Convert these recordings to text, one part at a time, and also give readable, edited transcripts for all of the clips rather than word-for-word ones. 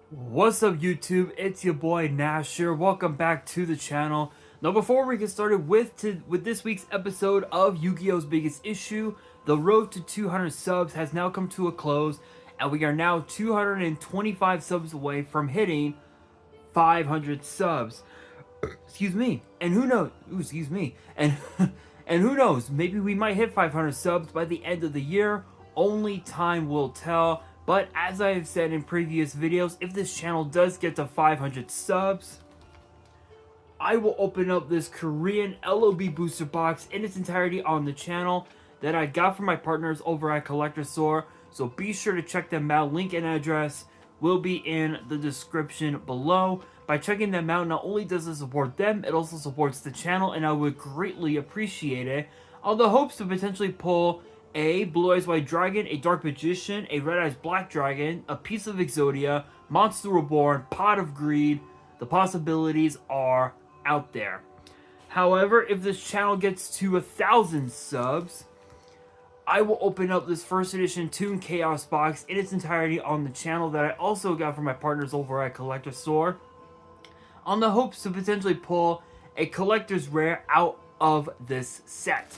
What's up YouTube, it's your boy Nash here, welcome back to the channel. Now before we get started with this week's episode of Yu-Gi-Oh's Biggest Issue, the road to 200 subs has now come to a close, and we are now 225 subs away from hitting 500 subs. Excuse me, and who knows, excuse me, and who knows, maybe we might hit 500 subs by the end of the year, only time will tell. But as I have said in previous videos, if this channel does get to 500 subs, I will open up this Korean LOB booster box in its entirety on the channel that I got from my partners over at Collector Store. So be sure to check them out. Link and address will be in the description below. By checking them out, not only does it support them, it also supports the channel, and I would greatly appreciate it. On the hopes to potentially pull a Blue Eyes White Dragon, a Dark Magician, a Red Eyes Black Dragon, a piece of Exodia, Monster Reborn, Pot of Greed. The possibilities are out there. However, if this channel gets to 1,000 subs, I will open up this first edition Toon Chaos box in its entirety on the channel that I also got from my partners over at Collector Store, on the hopes to potentially pull a collector's rare out of this set.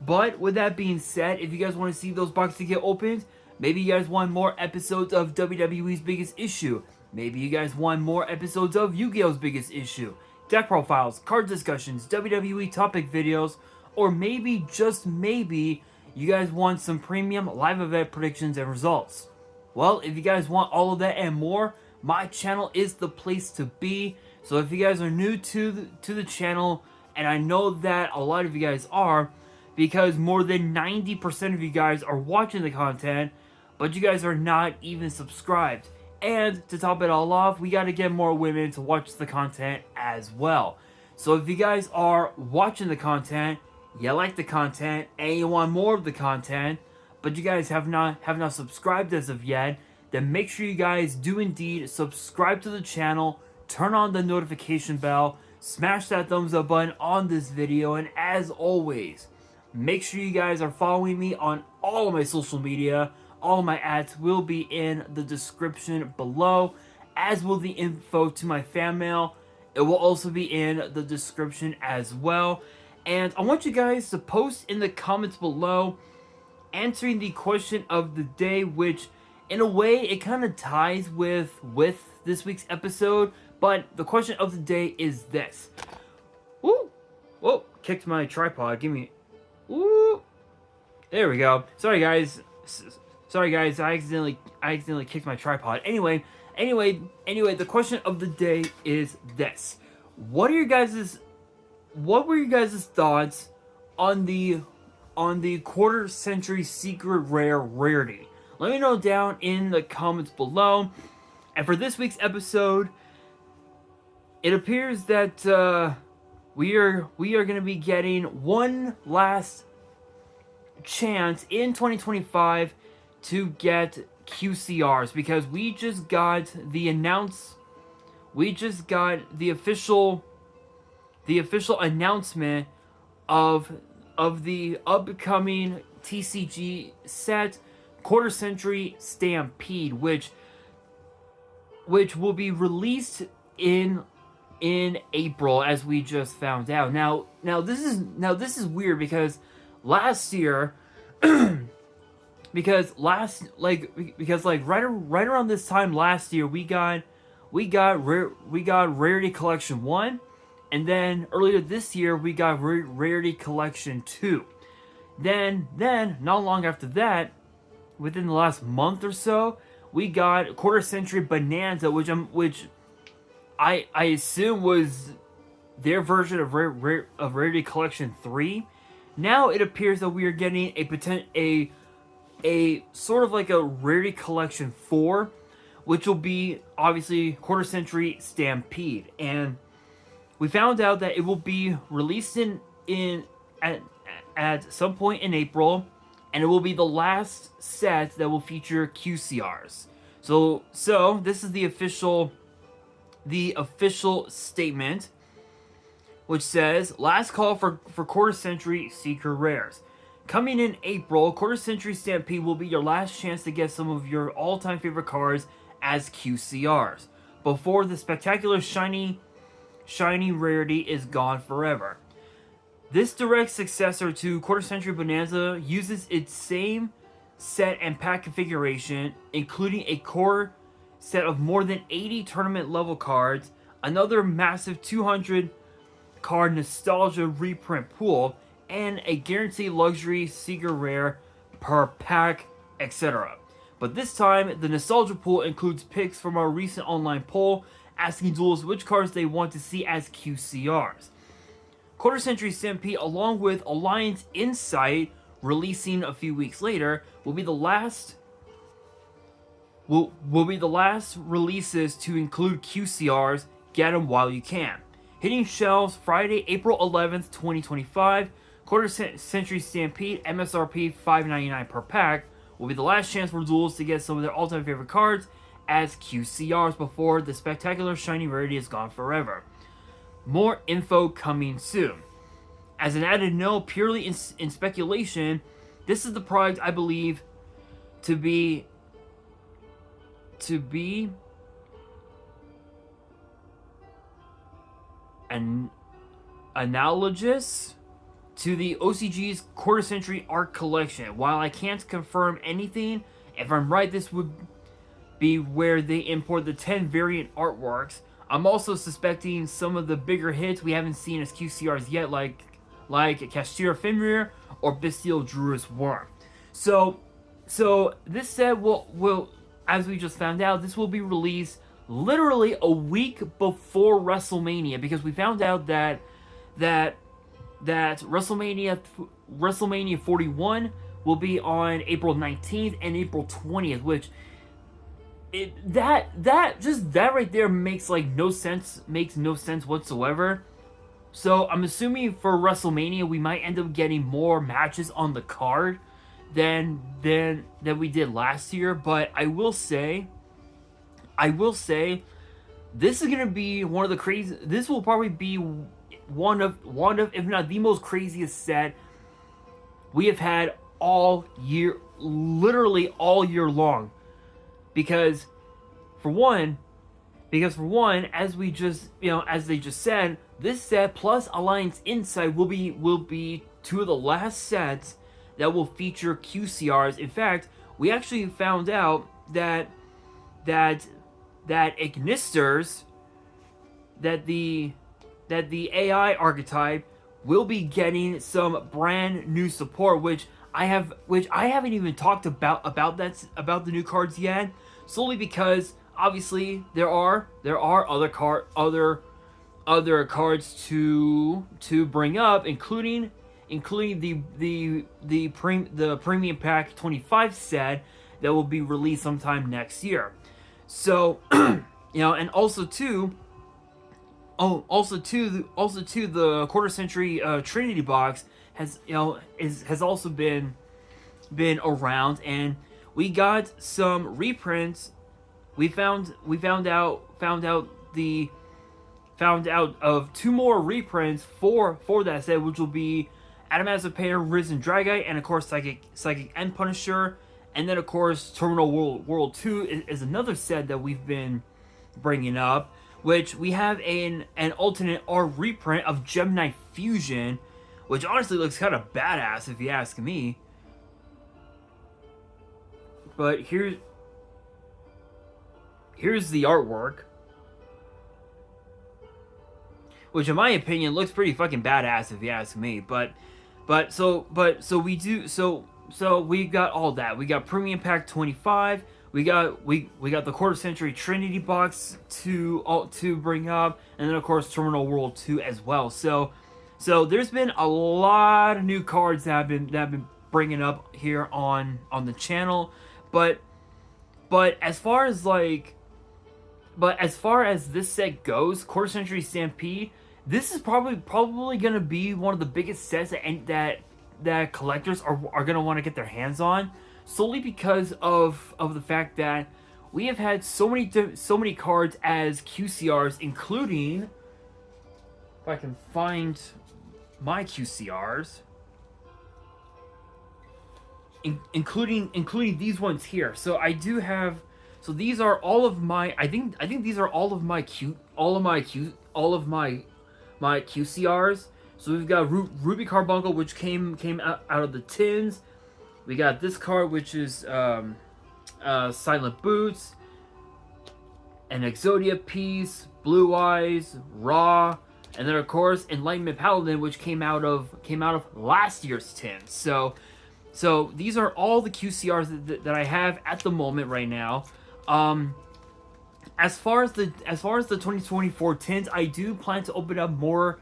But with that being said, if you guys want to see those boxes get opened, maybe you guys want more episodes of WWE's Biggest Issue, maybe you guys want more episodes of Yu-Gi-Oh's Biggest Issue, deck profiles, card discussions, WWE topic videos, or maybe, just maybe, you guys want some premium live event predictions and results. Well, if you guys want all of that and more, my channel is the place to be. So if you guys are new to the channel, and I know that a lot of you guys are, because more than 90% of you guys are watching the content, but you guys are not even subscribed. And to top it all off, we got to get more women to watch the content as well. So if you guys are watching the content, you like the content, and you want more of the content, but you guys have not subscribed as of yet, then make sure you guys do indeed subscribe to the channel, turn on the notification bell, smash that thumbs up button on this video, and as always, make sure you guys are following me on all of my social media. All of my ads will be in the description below, as will the info to my fan mail. It will also be in the description as well. And I want you guys to post in the comments below answering the question of the day, which in a way it kind of ties with this week's episode. But the question of the day is this. Woo! Whoa, kicked my tripod. Give me... Ooh, there we go. Sorry guys, I accidentally kicked my tripod. Anyway, the question of the day is this: what were your guys' thoughts on the quarter century secret rarity? Let me know down in the comments below. And for this week's episode, it appears that we are going to be getting one last chance in 2025 to get QCRs, because we just got the official announcement of the upcoming TCG set, Quarter Century Stampede, which will be released in April, as we just found out. Now this is weird, because last year, because right around this time last year, we got Rarity Collection 1, and then earlier this year we got Rarity Collection 2. Then not long after that, within the last month or so, we got Quarter Century Bonanza, which I assume was their version of Rarity Collection 3. Now it appears that we are getting a sort of like a Rarity Collection 4, which will be obviously Quarter Century Stampede. And we found out that it will be released at some point in April, and it will be the last set that will feature QCRs. So this is the official statement, which says, last call for Quarter Century Secret Rares. Coming in April, Quarter Century Stampede will be your last chance to get some of your all-time favorite cards as QCRs before the spectacular shiny rarity is gone forever. This direct successor to Quarter Century Bonanza uses its same set and pack configuration, including a core set of more than 80 tournament level cards, another massive 200 card nostalgia reprint pool, and a guaranteed luxury secret rare per pack, etc. But this time, the nostalgia pool includes picks from our recent online poll asking duelists which cards they want to see as QCRs. Quarter Century Stampede, along with Alliance Insight, releasing a few weeks later, will be the last releases to include QCRs. Get them while you can. Hitting shelves Friday, April 11th, 2025. Quarter Century Stampede, MSRP $5.99 per pack, will be the last chance for duels to get some of their all-time favorite cards as QCRs before the spectacular shiny rarity is gone forever. More info coming soon. As an added note, purely in speculation, this is the product I believe to be analogous to the OCG's Quarter Century Art Collection. While I can't confirm anything, if I'm right, this would be where they import the 10 variant artworks. I'm also suspecting some of the bigger hits we haven't seen as QCRs yet, like Cashtira Fenrir or Bestial Druid's Worm. So this set will, as we just found out, this will be released literally a week before WrestleMania, because we found out that WrestleMania 41 will be on April 19th and April 20th, which that right there makes no sense whatsoever. So I'm assuming for WrestleMania we might end up getting more matches on the card than we did last year. But I will say this is gonna be one of the crazy. This will probably be one of if not the most craziest set we have had all year, literally all year long. Because for one, as we just as they just said, this set plus Alliance Insight will be two of the last sets that will feature QCRs. In fact, we actually found out that Ignisters, that the AI archetype will be getting some brand new support, which I haven't even talked about the new cards yet, solely because obviously there are other cards to bring up, including the premium pack 25 set that will be released sometime next year. So and also too the Quarter Century Trinity box has also been around, and we got some reprints. We found out of two more reprints for that set, which will be Adamantium Painter, Risen Dragite, and of course Psychic End Punisher. And then of course Terminal World 2 is another set that we've been bringing up, which we have an alternate art reprint of Gemini Fusion, which honestly looks kind of badass if you ask me. But here's the artwork, which in my opinion looks pretty fucking badass if you ask me. So we got all that. We got Premium Pack 25. We got the Quarter Century Trinity box to bring up, and then of course Terminal World 2 as well. So there's been a lot of new cards that have been bringing up here on the channel, but as far as this set goes, Quarter Century Stampede, this is probably gonna be one of the biggest sets that collectors are gonna want to get their hands on, solely because of the fact that we have had so many cards as QCRs, including, if I can find my QCRs, including these ones here. So I do have So these are all of my. I think these are all of my my QCRs. So we've got Ruby Carbuncle, which came out of the tins. We got this card, which is Silent Boots, an Exodia piece, Blue Eyes, Raw, and then of course Enlightenment Paladin, which came out of last year's tin. So these are all the QCRs that I have at the moment right now. As far as the 2024 tins, I do plan to open up more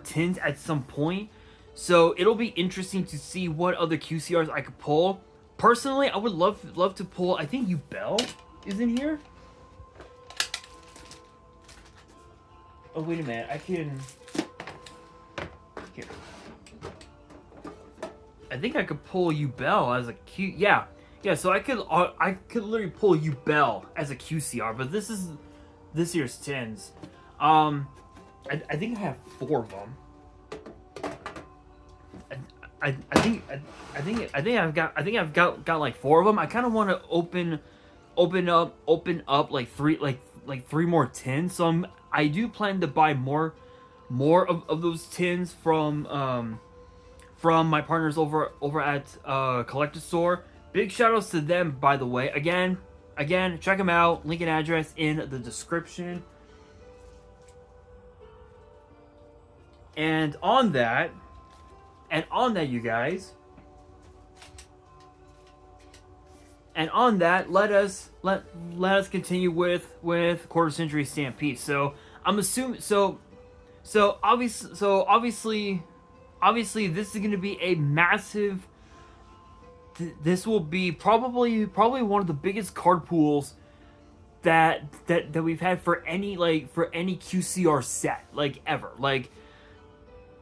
tins at some point. So it'll be interesting to see what other QCRs I could pull. Personally, I would love to pull. I think Yubel is in here. Oh wait a minute, I can. Here. I think I could pull Yubel as a Q. Yeah. So I could literally pull Yubel as a QCR, but this is this year's tins. I think I have 4 of them. I think I've got like 4 of them. I kind of want to open up like 3 more tins. So I do plan to buy more of those tins from my partners over at Collector Store. Big shout outs to them, by the way. Again, check them out. Link and address in the description. And on that, you guys. And on that, let us continue with Quarter Century Stampede. So I'm assuming obviously this is going to be a massive. This will be probably one of the biggest card pools that we've had for any QCR set ever.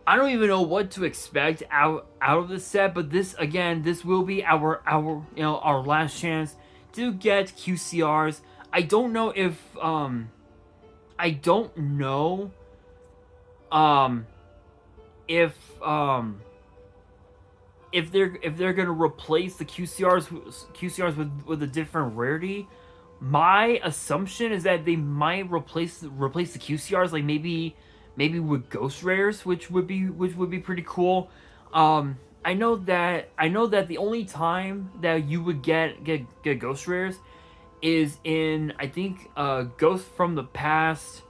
I don't even know what to expect out of this set, but this will be our last chance to get QCRs. I don't know if if they're gonna replace the QCRs with a different rarity. My assumption is that they might replace the QCRs, like maybe with ghost rares, which would be pretty cool. I know that the only time that you would get ghost rares is in, I think, Ghost from the Past,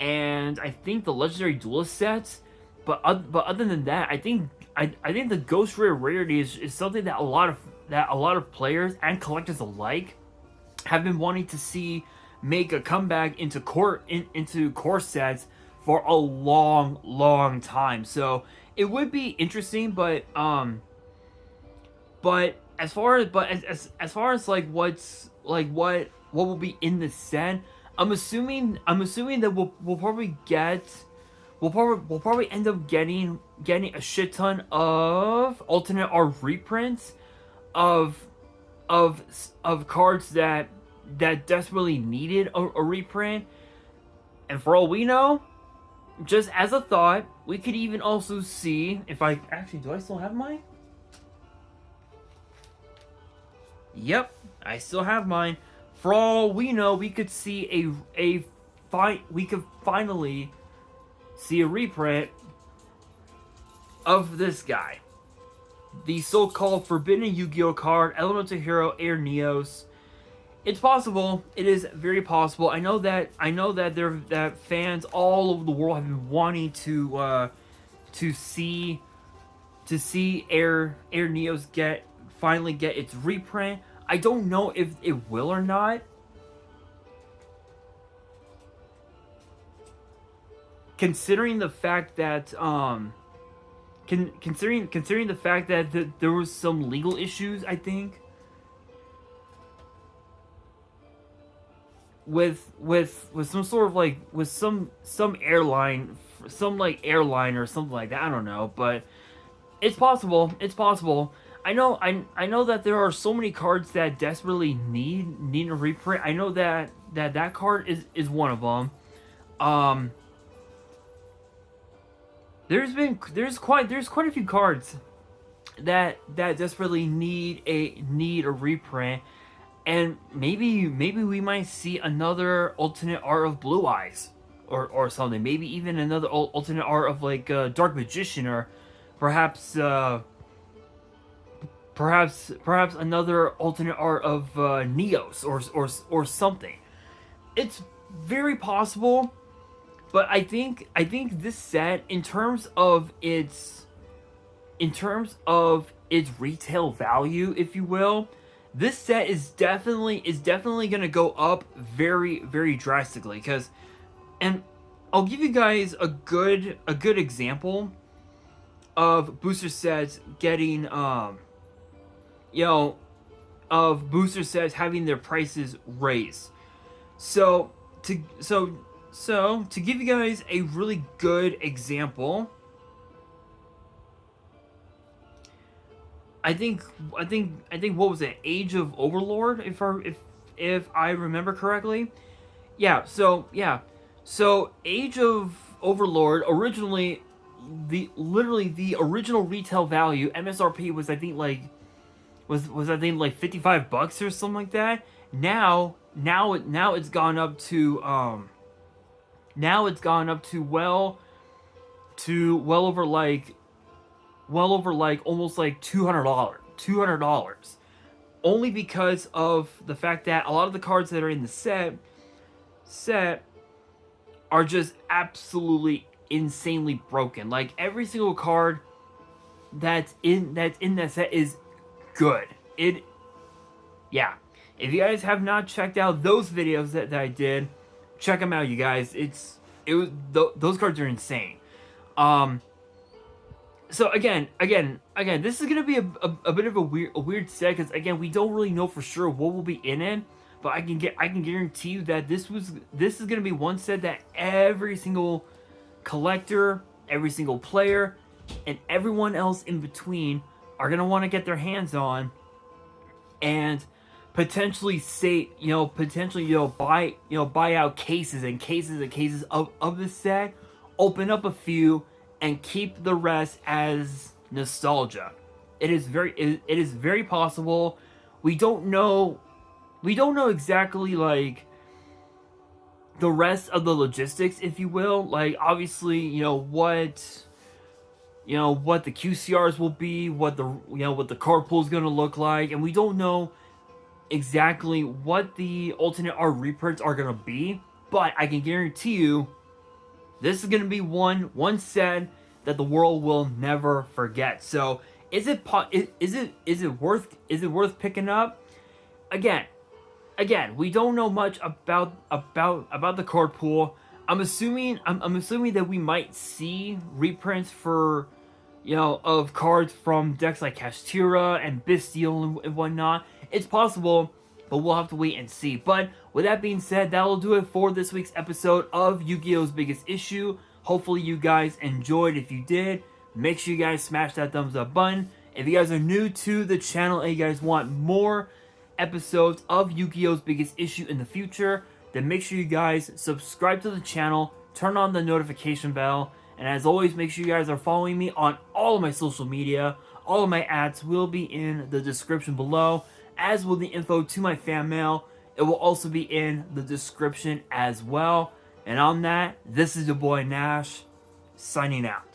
and I think the Legendary Duelist sets. But other than that, I think the ghost rare rarity is something that a lot of players and collectors alike have been wanting to see make a comeback into core sets for a long time. So it would be interesting, but as far as like what will be in the set, I'm assuming that we'll probably end up getting a shit ton of alternate art reprints of cards that desperately needed a reprint. And for all we know, just as a thought, we could even also see if I actually do I still have mine? Yep, I still have mine. For all we know, we could see we could finally see a reprint of this guy, the so-called Forbidden Yu-Gi-Oh card, Elemental Hero Air Neos. It's possible. It is very possible. I know that that fans all over the world have been wanting to see Air Neos finally get its reprint. I don't know if it will or not. Considering the fact that considering the fact that there was some legal issues, I think, with some sort of with some airline, airline or something like that. I don't know, but it's possible. It's possible. I know that there are so many cards that desperately need a reprint. I know that card is one of them. There's quite a few cards that desperately need a reprint, And maybe we might see another alternate art of Blue Eyes, or something. Maybe even another alternate art of like Dark Magician, or perhaps perhaps another alternate art of Neos, or something. It's very possible, but I think this set, in terms of its retail value, if you will, this set is definitely gonna go up very, very drastically. And I'll give you guys a good example of booster sets getting of booster sets having their prices raised. So to give you guys a really good example, I think what was it? Age of Overlord, if I remember correctly. So Age of Overlord, originally the original retail value, MSRP, was I think like $55 or something like that. Now it's gone up to well over like almost like $200, only because of the fact that a lot of the cards that are in the set are just absolutely insanely broken. Like, every single card that's in that set is good. If you guys have not checked out those videos that I did, check them out, you guys. Those cards are insane. So again, this is gonna be a bit of a weird set, because again, we don't really know for sure what will be in it. But I can guarantee you that this is gonna be one set that every single collector, every single player, and everyone else in between are gonna want to get their hands on, and potentially buy out cases and cases of this set, open up a few, and keep the rest as nostalgia. It is very possible. We don't know exactly like the rest of the logistics, if you will. Like, obviously, what the QCRs will be, what the card pool is going to look like, and we don't know exactly what the alternate art reprints are going to be. But I can guarantee you, this is going to be one set that the world will never forget. So, is it worth picking up? Again, we don't know much about the card pool. I'm assuming that we might see reprints for of cards from decks like Kashtira and Bestial and whatnot. It's possible, but we'll have to wait and see. But with that being said, that'll do it for this week's episode of Yu-Gi-Oh's Biggest Issue. Hopefully you guys enjoyed. If you did, make sure you guys smash that thumbs up button. If you guys are new to the channel and you guys want more episodes of Yu-Gi-Oh's Biggest Issue in the future, then make sure you guys subscribe to the channel, turn on the notification bell, and as always, make sure you guys are following me on all of my social media. All of my ads will be in the description below, as will the info to my fan mail. It will also be in the description as well. And on that, this is your boy Nash, signing out.